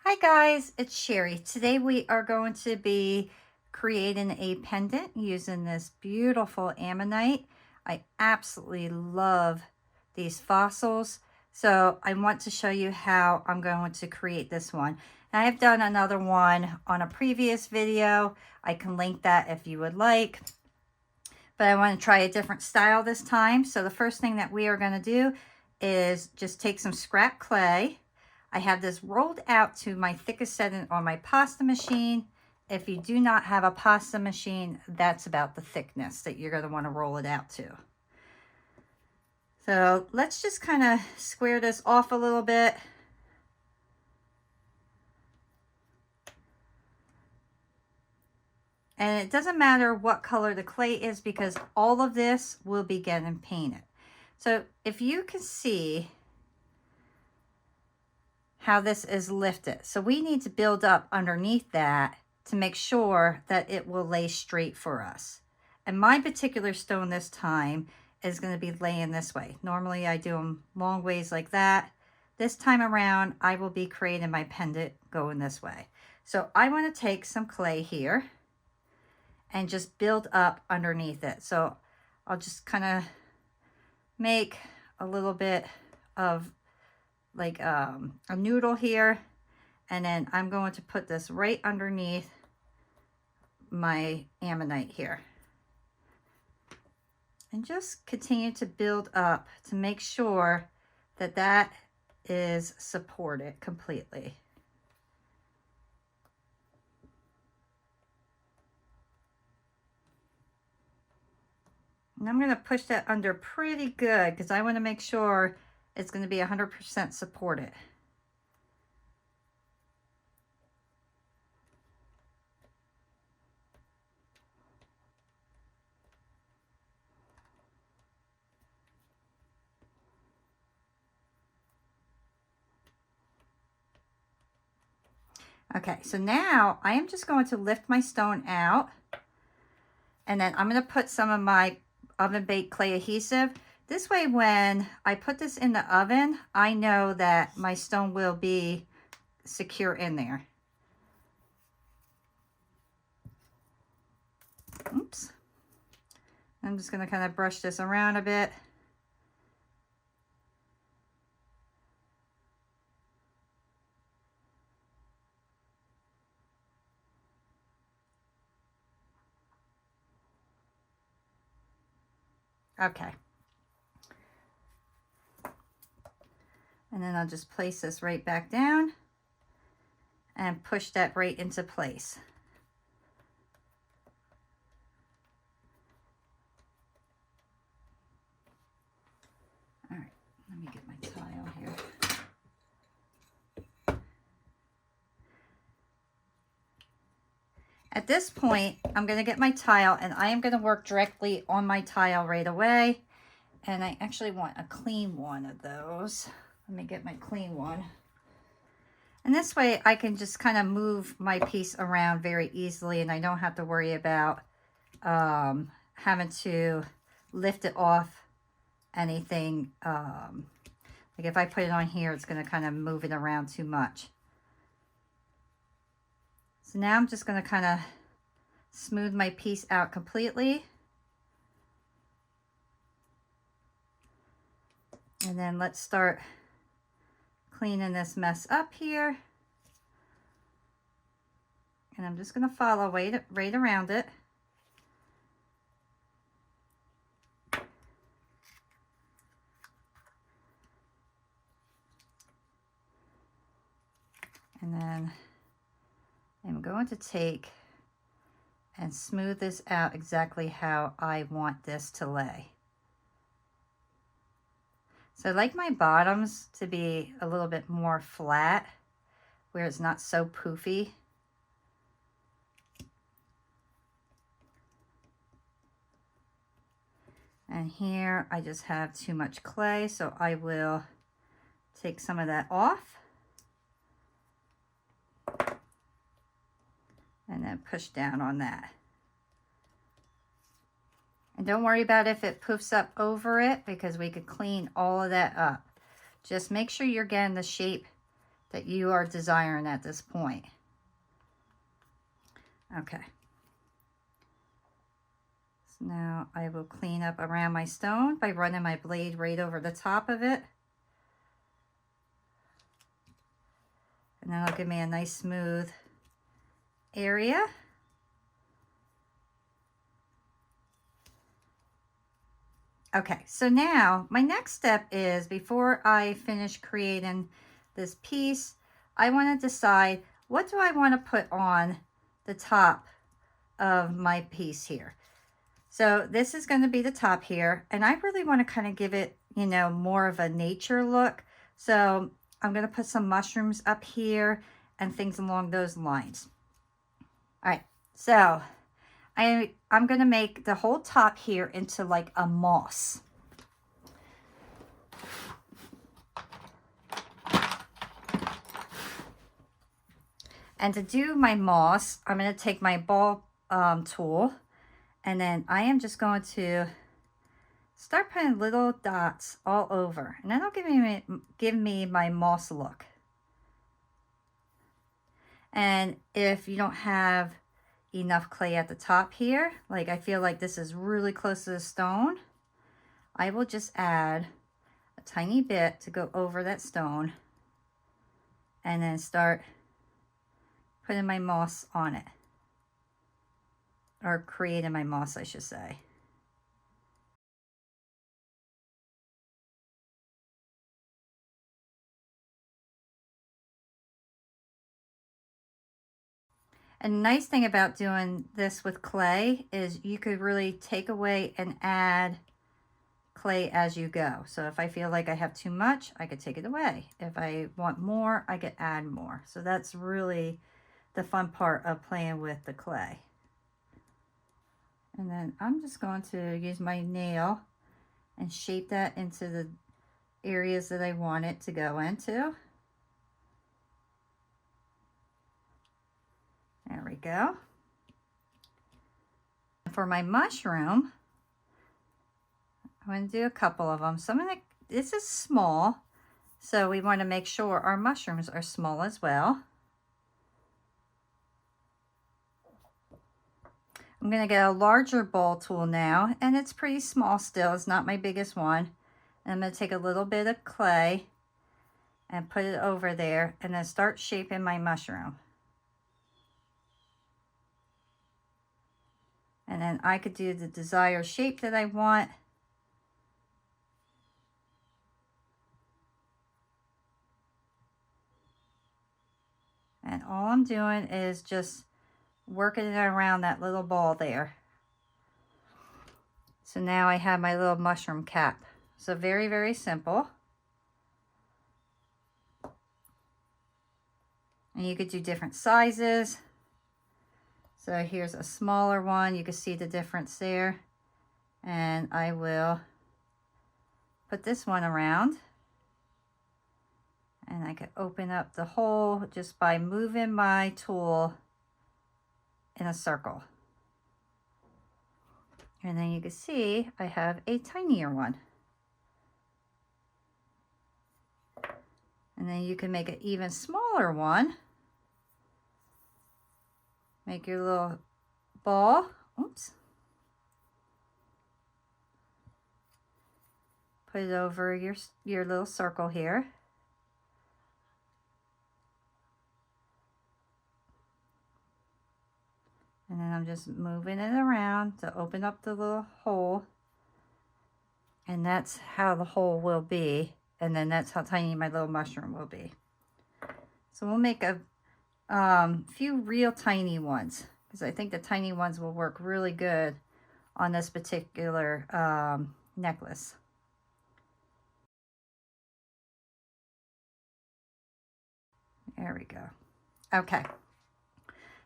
Hi guys, it's Sherry. Today we are going to be creating a pendant using this beautiful Ammonite. I absolutely love these fossils. So I want to show you how I'm going to create this one. And I have done another one on a previous video. I can link that if you would like. But I want to try a different style this time. So the first thing that we are going to do is just take some scrap clay. I have this rolled out to my thickest setting on my pasta machine. If you do not have a pasta machine, that's about the thickness that you're going to want to roll it out to. So let's just kind of square this off a little bit. And it doesn't matter what color the clay is because all of this will be getting painted. So if you can see how this is lifted. So we need to build up underneath that to make sure that it will lay straight for us. And my particular stone this time is going to be laying this way. Normally I do them long ways like that. This time around, I will be creating my pendant going this way. So I want to take some clay here and just build up underneath it. So I'll just kind of make a little bit of like a noodle here, and then I'm going to put this right underneath my Ammonite here and just continue to build up to make sure that that is supported completely. And I'm going to push that under pretty good because I want to make sure it's going to be 100% supported. Okay, so now I am just going to lift my stone out, and then I'm going to put some of my oven baked clay adhesive. This way, when I put this in the oven, I know that my stone will be secure in there. Oops. I'm just going to kind of brush this around a bit. Okay. And then I'll just place this right back down and push that right into place. All right, let me get my tile here. At this point, I'm going to get my tile, and I am going to work directly on my tile right away. And I actually want a clean one of those. Let me get my clean one. And this way I can just kind of move my piece around very easily, and I don't have to worry about having to lift it off anything. Like if I put it on here, it's going to kind of move it around too much. So now I'm just going to kind of smooth my piece out completely. And then let's start cleaning this mess up here. And I'm just going to follow right around it. And then I'm going to take and smooth this out exactly how I want this to lay. So I like my bottoms to be a little bit more flat, where it's not so poofy. And here I just have too much clay, so I will take some of that off. And then push down on that. And don't worry about if it poofs up over it, because we could clean all of that up. Just make sure you're getting the shape that you are desiring at this point. Okay. So now I will clean up around my stone by running my blade right over the top of it. And that'll give me a nice smooth area. Okay, so now my next step is, before I finish creating this piece, I want to decide, what do I want to put on the top of my piece here. So this is going to be the top here, and I really want to kind of give it, you know, more of a nature look. So I'm going to put some mushrooms up here and things along those lines. All right, so I'm going to make the whole top here into like a moss. And to do my moss, I'm going to take my ball tool, and then I am just going to start putting little dots all over, and that'll give me my moss look. And if you don't have enough clay at the top here, like I feel like this is really close to the stone, I will just add a tiny bit to go over that stone, and then start putting my moss on it, or creating my moss, I should say. A nice thing about doing this with clay is you could really take away and add clay as you go. So if I feel like I have too much, I could take it away. If I want more, I could add more. So that's really the fun part of playing with the clay. And then I'm just going to use my nail and shape that into the areas that I want it to go into. There we go. For my mushroom, I'm going to do a couple of them. So this is small, so we want to make sure our mushrooms are small as well. I'm going to get a larger ball tool now, and it's pretty small still. It's not my biggest one. And I'm going to take a little bit of clay and put it over there, and then start shaping my mushroom. And then I could do the desired shape that I want. And all I'm doing is just working it around that little ball there. So now I have my little mushroom cap. So very, very simple. And you could do different sizes. So here's a smaller one. You can see the difference there. And I will put this one around. And I could open up the hole just by moving my tool in a circle. And then you can see I have a tinier one. And then you can make an even smaller one. Make your little ball. Oops. Put it over your little circle here. And then I'm just moving it around to open up the little hole. And that's how the hole will be. And then that's how tiny my little mushroom will be. So we'll make a few real tiny ones, because I think the tiny ones will work really good on this particular necklace. There we go. Okay.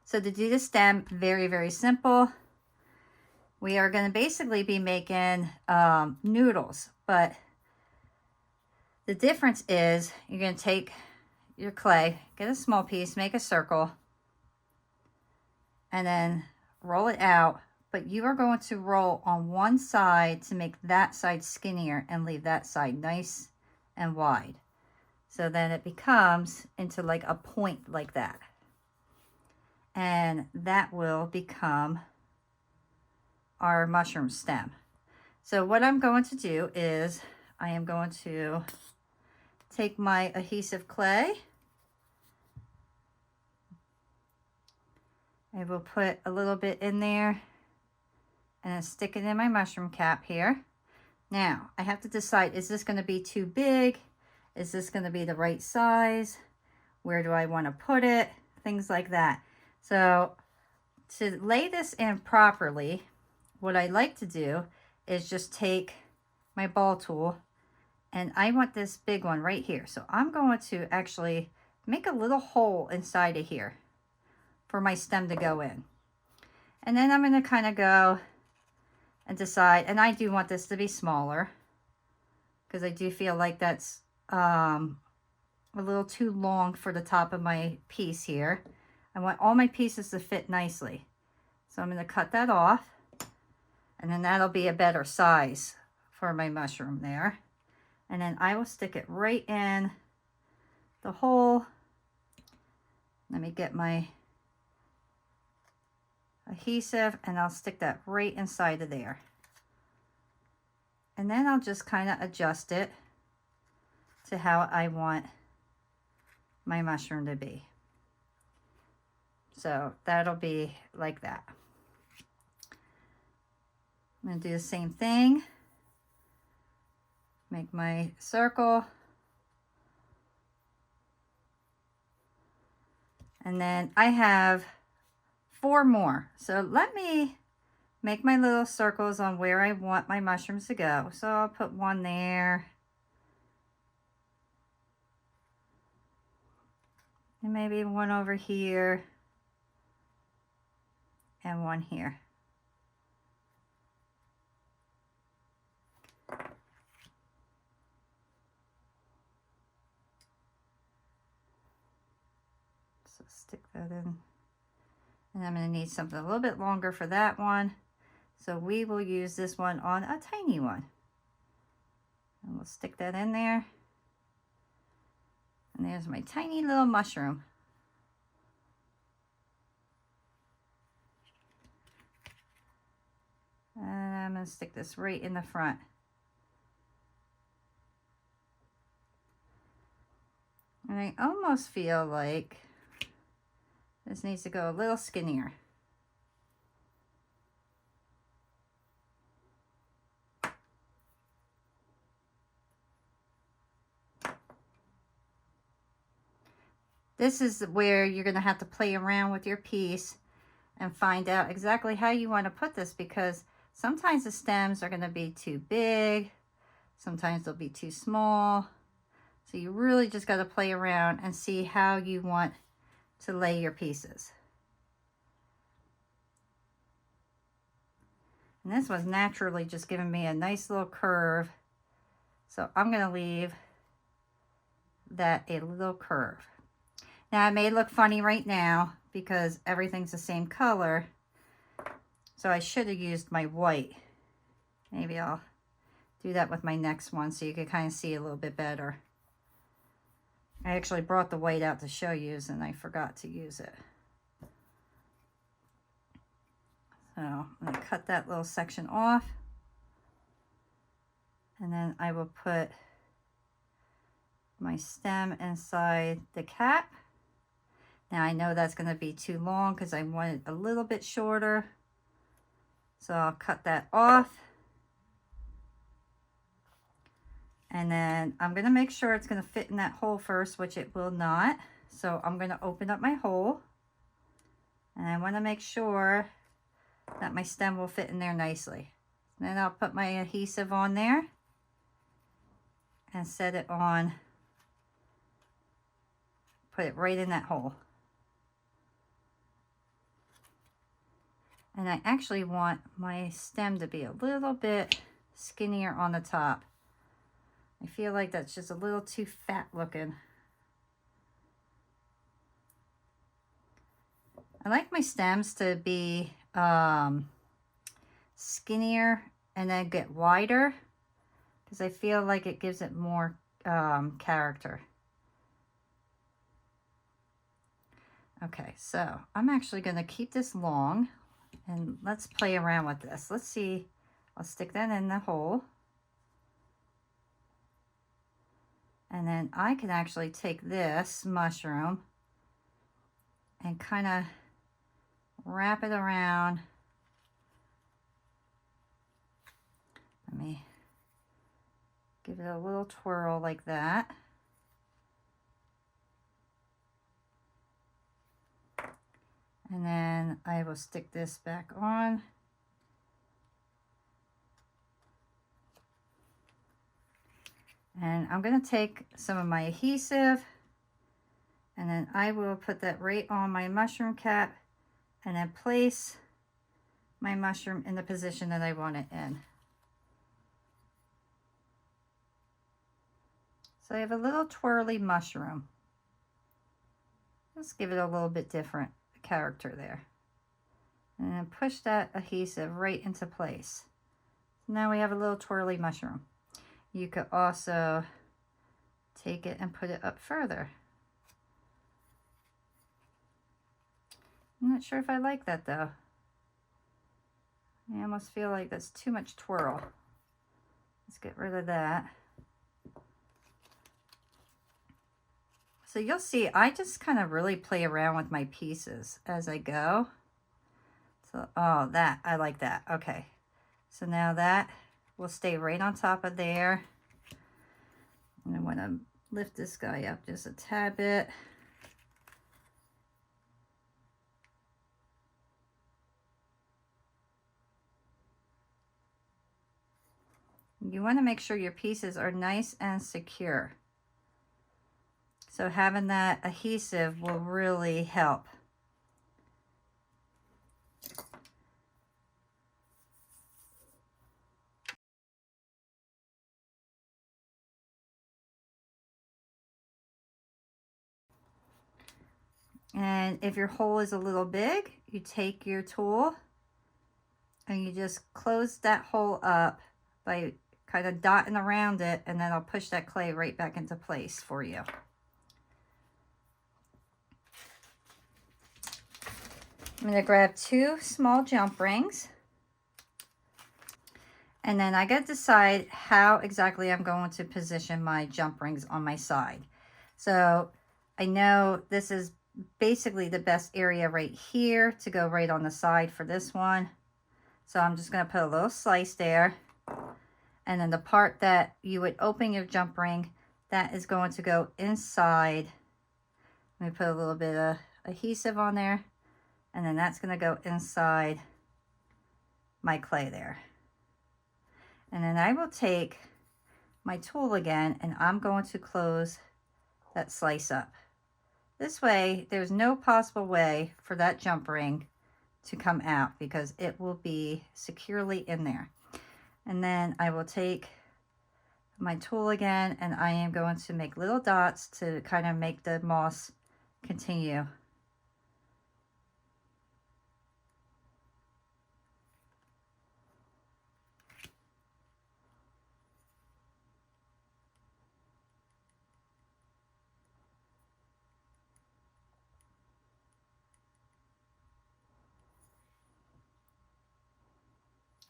So to do the stem, very, very simple. We are going to basically be making noodles, but the difference is you're going to take your clay, get a small piece, make a circle, and then roll it out. But you are going to roll on one side to make that side skinnier and leave that side nice and wide. So then it becomes into like a point like that. And that will become our mushroom stem. So what I'm going to do is I am going to take my adhesive clay. I will put a little bit in there and then stick it in my mushroom cap here. Now, I have to decide, is this going to be too big? Is this going to be the right size? Where do I want to put it? Things like that. So, to lay this in properly, what I like to do is just take my ball tool, and I want this big one right here. So I'm going to actually make a little hole inside of here for my stem to go in. And then I'm going to kind of go and decide, and I do want this to be smaller because I do feel like that's a little too long for the top of my piece here. I want all my pieces to fit nicely. So I'm going to cut that off, and then that'll be a better size for my mushroom there. And then I will stick it right in the hole. Let me get my adhesive, and I'll stick that right inside of there. And then I'll just kind of adjust it to how I want my mushroom to be. So that'll be like that. I'm going to do the same thing. Make my circle. And then I have 4 more. So let me make my little circles on where I want my mushrooms to go. So I'll put one there. And maybe one over here. And one here. So stick that in. And I'm going to need something a little bit longer for that one. So we will use this one on a tiny one. And we'll stick that in there. And there's my tiny little mushroom. And I'm going to stick this right in the front. And I almost feel like this needs to go a little skinnier. This is where you're going to have to play around with your piece and find out exactly how you want to put this, because sometimes the stems are going to be too big, sometimes they'll be too small. So you really just got to play around and see how you want to lay your pieces. And this was naturally just giving me a nice little curve. So I'm going to leave that a little curve. Now it may look funny right now because everything's the same color. So I should have used my white. Maybe I'll do that with my next one so you can kind of see a little bit better. I actually brought the white out to show you and I forgot to use it. So I'm going to cut that little section off. And then I will put my stem inside the cap. Now I know that's going to be too long because I want it a little bit shorter. So I'll cut that off. And then I'm going to make sure it's going to fit in that hole first, which it will not. So I'm going to open up my hole. And I want to make sure that my stem will fit in there nicely. Then I'll put my adhesive on there and set it on. Put it right in that hole. And I actually want my stem to be a little bit skinnier on the top. I feel like that's just a little too fat looking. I like my stems to be skinnier and then get wider because I feel like it gives it more character. Okay, so I'm actually going to keep this long and let's play around with this. Let's see. I'll stick that in the hole. And then I can actually take this mushroom and kind of wrap it around. Let me give it a little twirl like that. And then I will stick this back on. And I'm going to take some of my adhesive and then I will put that right on my mushroom cap and then place my mushroom in the position that I want it in. So I have a little twirly mushroom. Let's give it a little bit different character there. And then push that adhesive right into place. Now we have a little twirly mushroom. You could also take it and put it up further. I'm not sure if I like that though. I almost feel like that's too much twirl. Let's get rid of that. So you'll see, I just kind of really play around with my pieces as I go. So, oh, that, I like that. Okay. So now that will stay right on top of there. And I want to lift this guy up just a tad bit. You want to make sure your pieces are nice and secure. So having that adhesive will really help. And if your hole is a little big, you take your tool and you just close that hole up by kind of dotting around it, and then I'll push that clay right back into place for you. I'm going to grab 2 small jump rings. And then I got to decide how exactly I'm going to position my jump rings on my side. So I know this is basically the best area right here to go right on the side for this one. So I'm just going to put a little slice there. And then the part that you would open your jump ring, that is going to go inside. Let me put a little bit of adhesive on there. And then that's going to go inside my clay there. And then I will take my tool again and I'm going to close that slice up. This way, there's no possible way for that jump ring to come out because it will be securely in there. And then I will take my tool again and I am going to make little dots to kind of make the moss continue.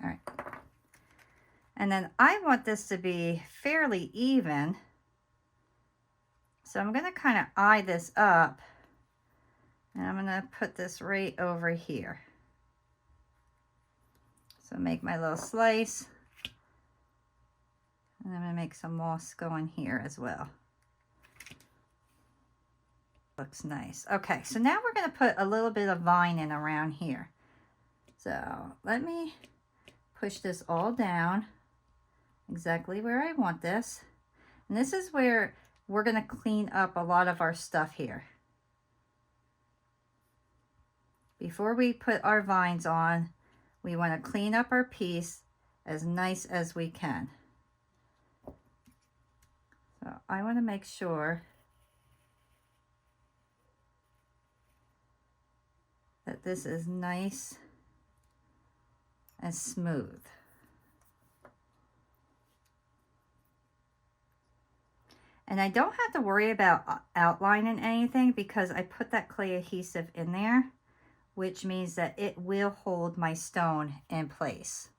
All right. And then I want this to be fairly even. So I'm going to kind of eye this up. And I'm going to put this right over here. So make my little slice. And I'm going to make some moss go in here as well. Looks nice. Okay, so now we're going to put a little bit of vine in around here. So let me push this all down exactly where I want this. And this is where we're going to clean up a lot of our stuff here. Before we put our vines on, we want to clean up our piece as nice as we can. So I want to make sure that this is nice and smooth. And I don't have to worry about outlining anything because I put that clay adhesive in there, which means that it will hold my stone in place.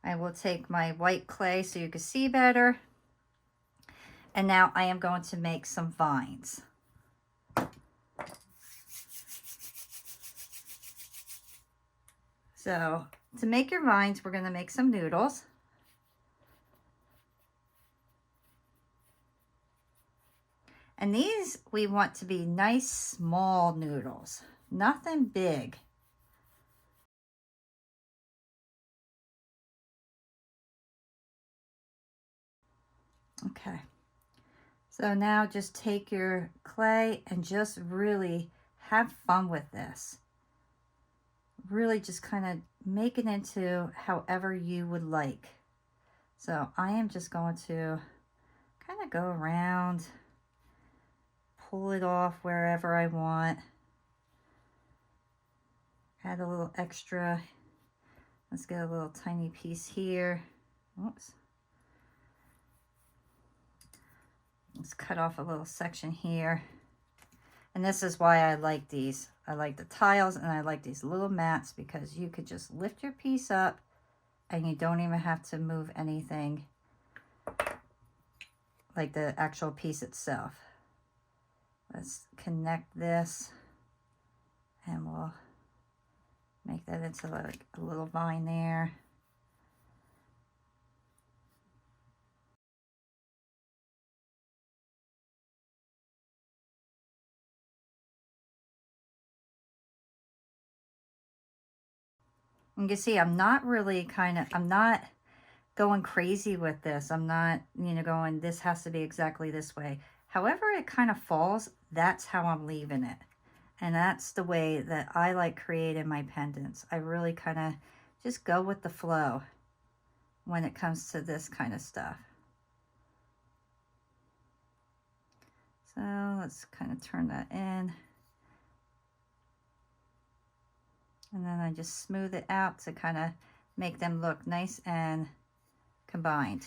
I will take my white clay so you can see better. And now I am going to make some vines. So to make your vines, we're going to make some noodles. And these we want to be nice small noodles, nothing big. Okay, so now just take your clay and just really have fun with this. Really just kind of make it into however you would like. So I am just going to kind of go around, pull it off wherever I want. Add a little extra. Let's get a little tiny piece here. Oops. Let's cut off a little section here. And this is why I like these. I like the tiles and I like these little mats because you could just lift your piece up and you don't even have to move anything like the actual piece itself. Let's connect this and we'll make that into like a little vine there. You can see I'm not really I'm not going crazy with this. I'm not, going, this has to be exactly this way. However it kind of falls, that's how I'm leaving it. And that's the way that I like creating my pendants. I really kind of just go with the flow when it comes to this kind of stuff. So let's kind of turn that in. And then I just smooth it out to kind of make them look nice and combined.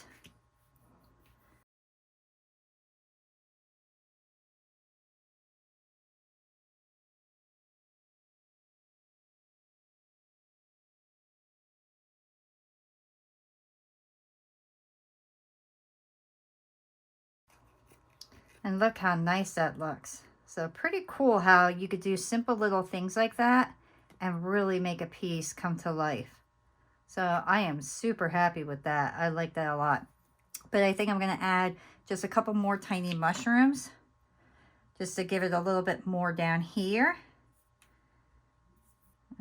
And look how nice that looks. So pretty cool how you could do simple little things like that and really make a piece come to life. So I am super happy with that. I like that a lot. But I think I'm going to add just a couple more tiny mushrooms just to give it a little bit more down here.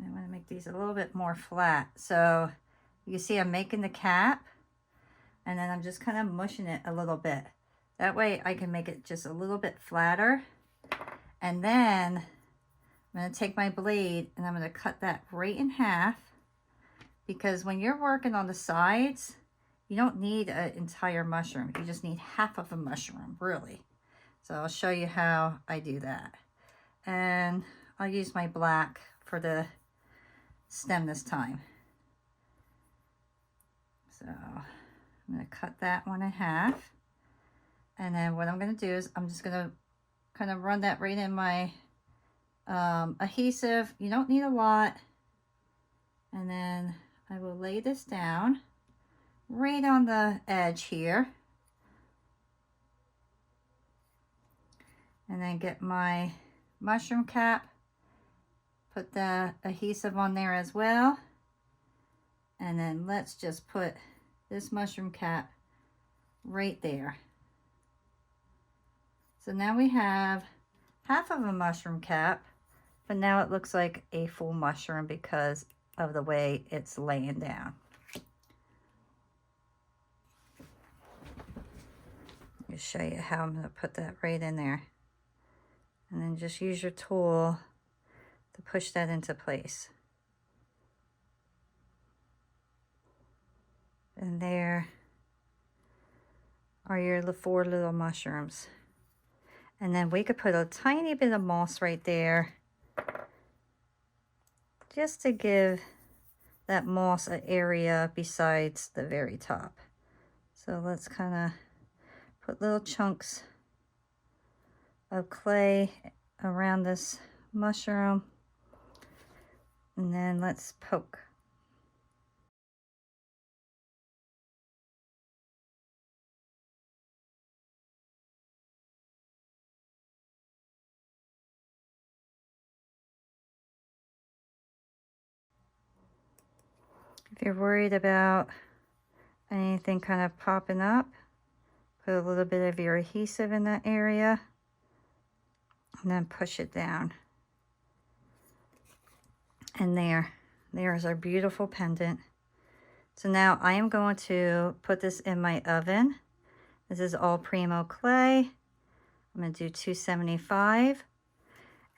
I want to make these a little bit more flat. So you see I'm making the cap and then I'm just kind of mushing it a little bit. That way I can make it just a little bit flatter. And then I'm going to take my blade and I'm going to cut that right in half, because when you're working on the sides, you don't need an entire mushroom. You just need half of a mushroom, really. So I'll show you how I do that. And I'll use my black for the stem this time. So I'm going to cut that one in half. And then what I'm going to do is I'm just going to kind of run that right in my adhesive. You don't need a lot. And then I will lay this down right on the edge here. And then get my mushroom cap, put the adhesive on there as well. And then let's just put this mushroom cap right there. So now we have half of a mushroom cap, but now it looks like a full mushroom because of the way it's laying down. I'll show you how I'm going to put that right in there. And then just use your tool to push that into place. And there are your 4 little mushrooms. And then we could put a tiny bit of moss right there just to give that moss area besides the very top. So let's kind of put little chunks of clay around this mushroom, and then let's poke. If you're worried about anything kind of popping up, put a little bit of your adhesive in that area and then push it down. And there's our beautiful pendant. So now I am going to put this in my oven. This is all Primo clay. I'm going to do 275,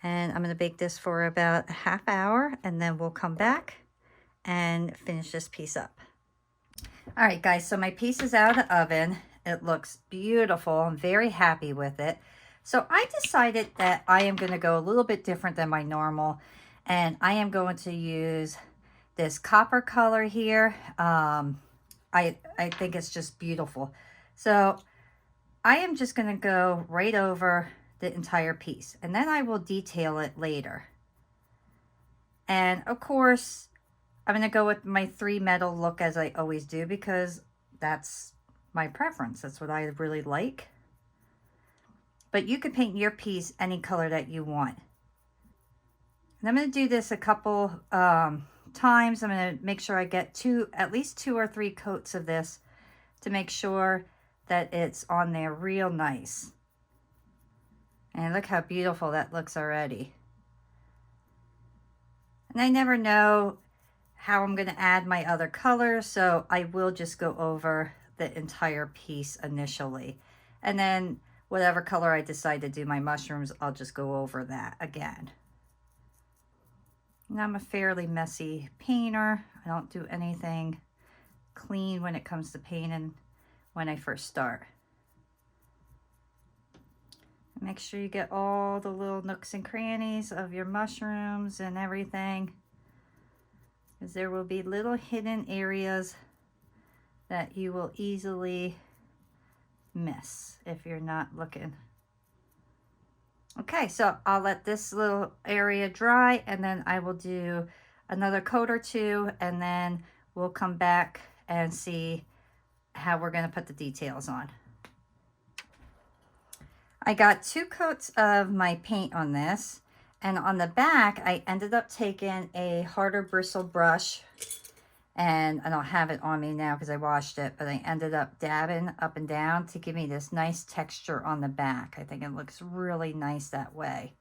and I'm going to bake this for about a half hour, and then we'll come back and finish this piece up. All right, guys, so my piece is out of the oven. It looks beautiful. I'm very happy with it. So I decided that I am going to go a little bit different than my normal, and I am going to use this copper color here. I think it's just beautiful. So I am just going to go right over the entire piece, and then I will detail it later. And of course, I'm going to go with my 3 metal look as I always do, because that's my preference. That's what I really like. But you can paint your piece any color that you want. And I'm going to do this a couple times. I'm going to make sure I get at least 2 or 3 coats of this to make sure that it's on there real nice. And look how beautiful that looks already. And I never know how I'm going to add my other colors, so I will just go over the entire piece initially. And then whatever color I decide to do my mushrooms, I'll just go over that again. And I'm a fairly messy painter. I don't do anything clean when it comes to painting when I first start. Make sure you get all the little nooks and crannies of your mushrooms and everything, because there will be little hidden areas that you will easily miss if you're not looking. Okay, so I'll let this little area dry, and then I will do another coat or 2, and then we'll come back and see how we're going to put the details on. I got 2 coats of my paint on this, and on the back I ended up taking a harder bristle brush, and I don't have it on me now because I washed it, but I ended up dabbing up and down to give me this nice texture on the back. I think it looks really nice that way.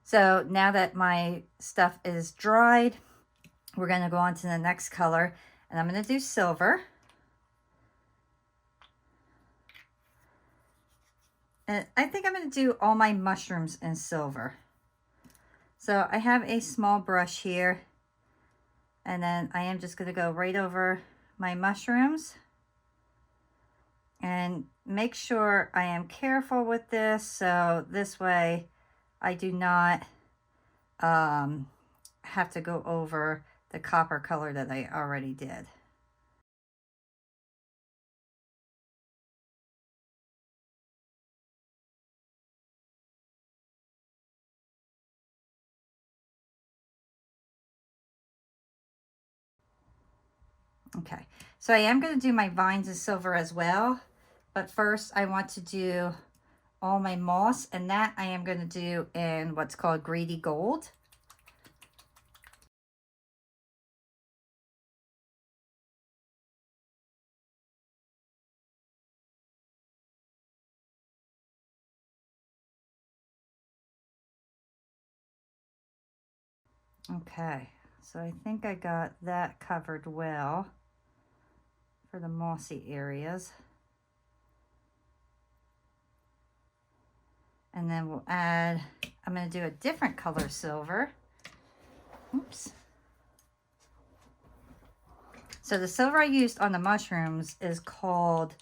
So now that my stuff is dried, we're going to go on to the next color, and I'm going to do silver. And I think I'm going to do all my mushrooms in silver. So I have a small brush here, and then I am just going to go right over my mushrooms. And make sure I am careful with this, so this way I do not have to go over the copper color that I already did. Okay, so I am going to do my vines in silver as well, but first I want to do all my moss, and that I am going to do in what's called Greedy Gold. Okay, so I think I got that covered well for the mossy areas. And then we'll add, I'm going to do a different color silver. Oops. So the silver I used on the mushrooms is called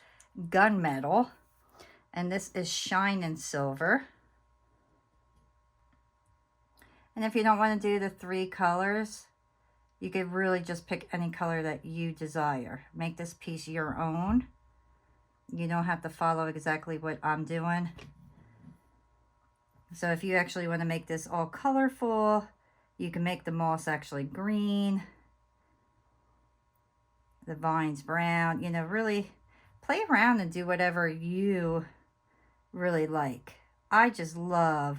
gunmetal, and this is shining silver. And if you don't want to do the 3 colors, You could really just pick any color that you desire. Make this piece your own. You don't have to follow exactly what I'm doing. So if you actually want to make this all colorful, you can make the moss actually green, the vines brown, you know, really play around and do whatever you really like. I just love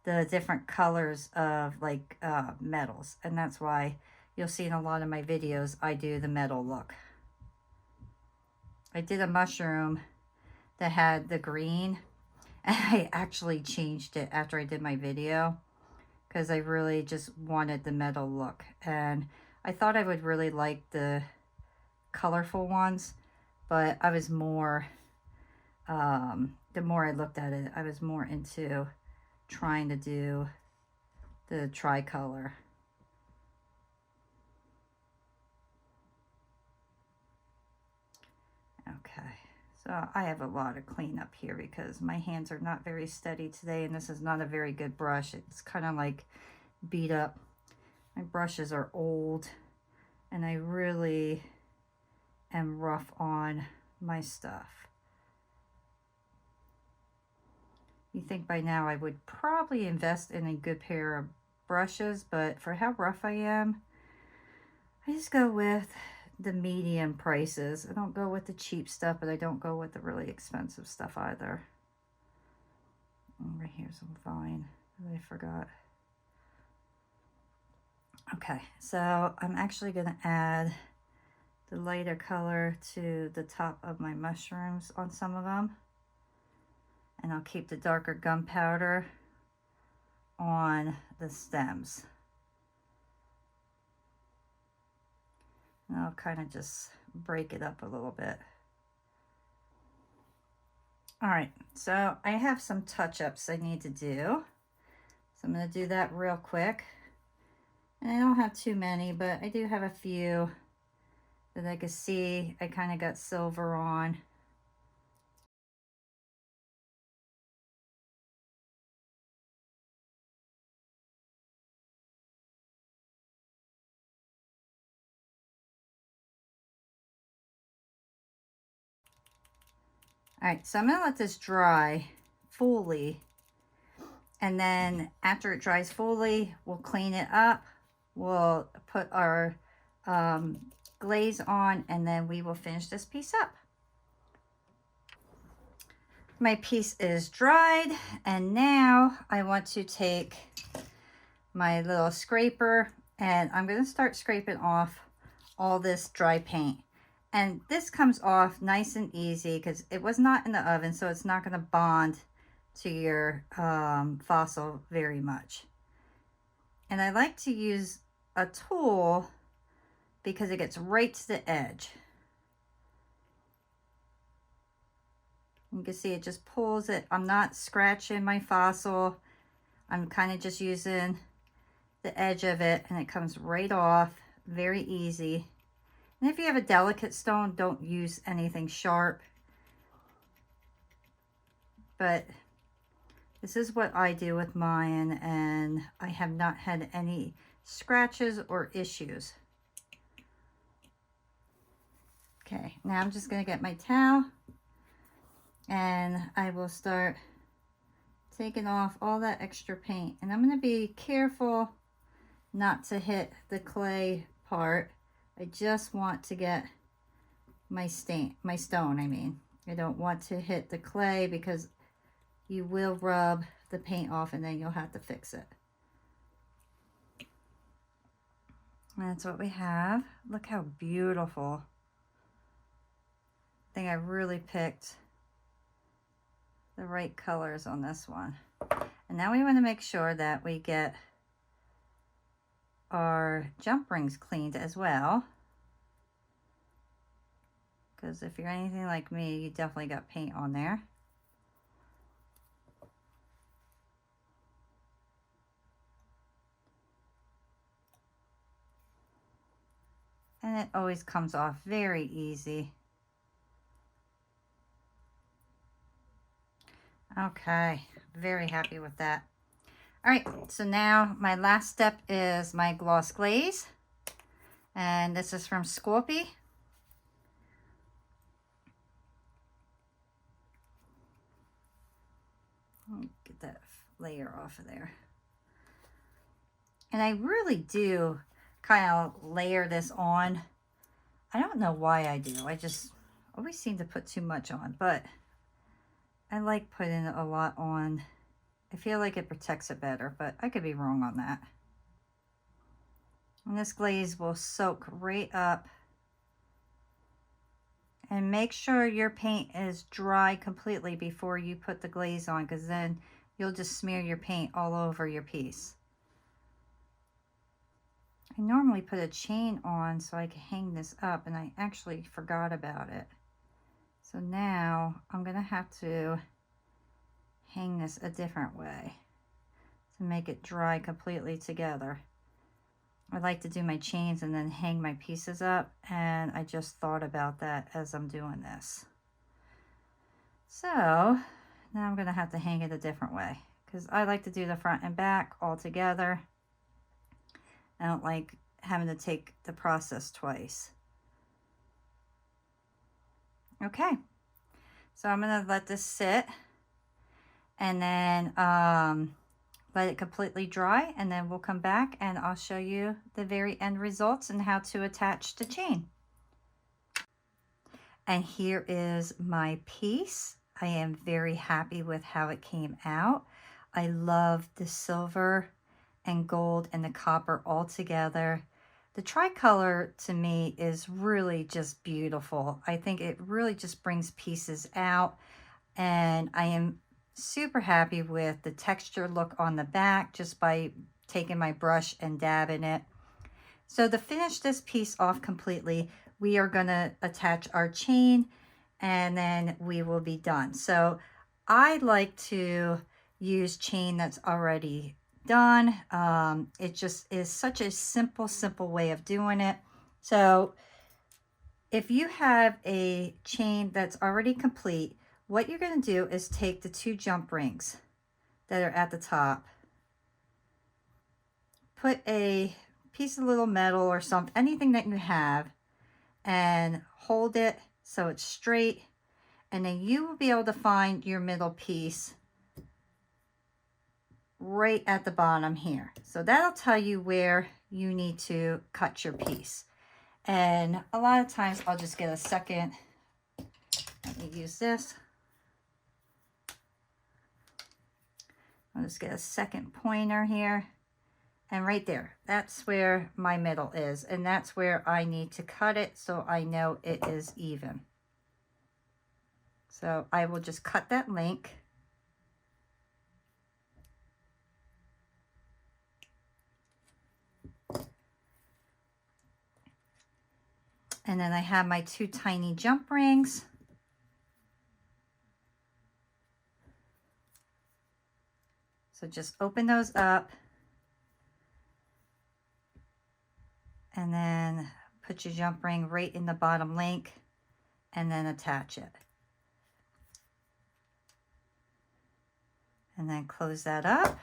the different colors of like metals, and that's why you'll see in a lot of my videos I do the metal look. I did a mushroom that had the green, and I actually changed it after I did my video because I really just wanted the metal look, and I thought I would really like the colorful ones, but I was more the more I looked at it, I was more into trying to do the tricolor. Okay, so I have a lot of cleanup here because my hands are not very steady today, and this is not a very good brush. It's kind of like beat up. My brushes are old, and I really am rough on my stuff. You think by now I would probably invest in a good pair of brushes, but for how rough I am, I just go with the medium prices. I don't go with the cheap stuff, but I don't go with the really expensive stuff either. Over here's some vine that I forgot. Okay, so I'm actually going to add the lighter color to the top of my mushrooms on some of them. And I'll keep the darker gunpowder on the stems. And I'll kind of just break it up a little bit. All right, so I have some touch-ups I need to do. So I'm going to do that real quick. And I don't have too many, but I do have a few that I can see I kind of got silver on. All right, so I'm gonna let this dry fully, and then after it dries fully, we'll clean it up. We'll put our glaze on, and then we will finish this piece up. My piece is dried, and now I want to take my little scraper, and I'm going to start scraping off all this dry paint. And this comes off nice and easy because it was not in the oven, so it's not going to bond to your fossil very much. And I like to use a tool because it gets right to the edge. You can see it just pulls it. I'm not scratching my fossil. I'm kind of just using the edge of it, and it comes right off. Very easy. And if you have a delicate stone, don't use anything sharp. But this is what I do with mine, and I have not had any scratches or issues. Okay, now I'm just going to get my towel, and I will start taking off all that extra paint. And I'm going to be careful not to hit the clay part. I just want to get my stone, I mean. I don't want to hit the clay because you will rub the paint off and then you'll have to fix it. That's what we have. Look how beautiful. I think I really picked the right colors on this one. And now we want to make sure that we get our jump rings cleaned as well, because if you're anything like me, you definitely got paint on there. And it always comes off very easy. Okay, very happy with that. All right, so now my last step is my gloss glaze. And this is from Scorpy. Get that layer off of there. And I really do kind of layer this on. I don't know why I do. I just always seem to put too much on, but I like putting a lot on. I feel like it protects it better, but I could be wrong on that. And this glaze will soak right up. And make sure your paint is dry completely before you put the glaze on, because then you'll just smear your paint all over your piece. I normally put a chain on so I can hang this up, and I actually forgot about it. So now I'm gonna have to hang this a different way to make it dry completely together. I like to do my chains and then hang my pieces up, and I just thought about that as I'm doing this. So now I'm gonna have to hang it a different way, because I like to do the front and back all together. I don't like having to take the process twice. Okay, so I'm gonna let this sit and then let it completely dry, and then we'll come back and I'll show you the very end results and how to attach the chain. And here is my piece. I am very happy with how it came out. I love the silver and gold and the copper all together. The tricolor to me is really just beautiful. I think it really just brings pieces out, and I am super happy with the texture look on the back just by taking my brush and dabbing it. So to finish this piece off completely, we are going to attach our chain, and then we will be done. So I like to use chain that's already done. It just is such a simple way of doing it. So if you have a chain that's already complete, what you're going to do is take the 2 jump rings that are at the top, put a piece of little metal or something, anything that you have, and hold it so it's straight, and then you will be able to find your middle piece right at the bottom here. So that'll tell you where you need to cut your piece. And a lot of times I'll just get a second, let me use this. I'll just get a second pointer here, and right there, that's where my middle is, and that's where I need to cut it so I know it is even. So I will just cut that link. And then I have my 2 tiny jump rings. So just open those up, and then put your jump ring right in the bottom link, and then attach it. And then close that up.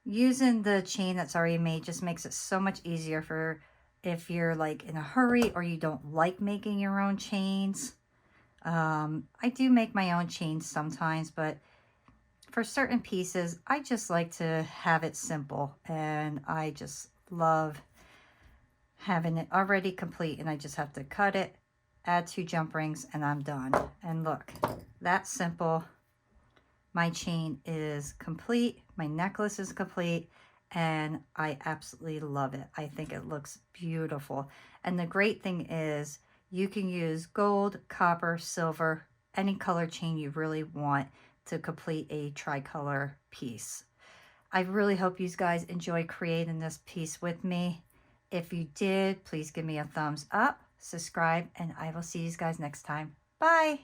Using the chain that's already made just makes it so much easier for if you're like in a hurry or you don't like making your own chains. I do make my own chains sometimes, but for certain pieces, I just like to have it simple, and I just love having it already complete, and I just have to cut it, add 2 jump rings, and I'm done. And look, that's simple. My chain is complete, my necklace is complete, and I absolutely love it. I think it looks beautiful. And the great thing is you can use gold, copper, silver, any color chain you really want to complete a tricolor piece. I really hope you guys enjoy creating this piece with me. If you did, please give me a thumbs up, subscribe, and I will see you guys next time. Bye.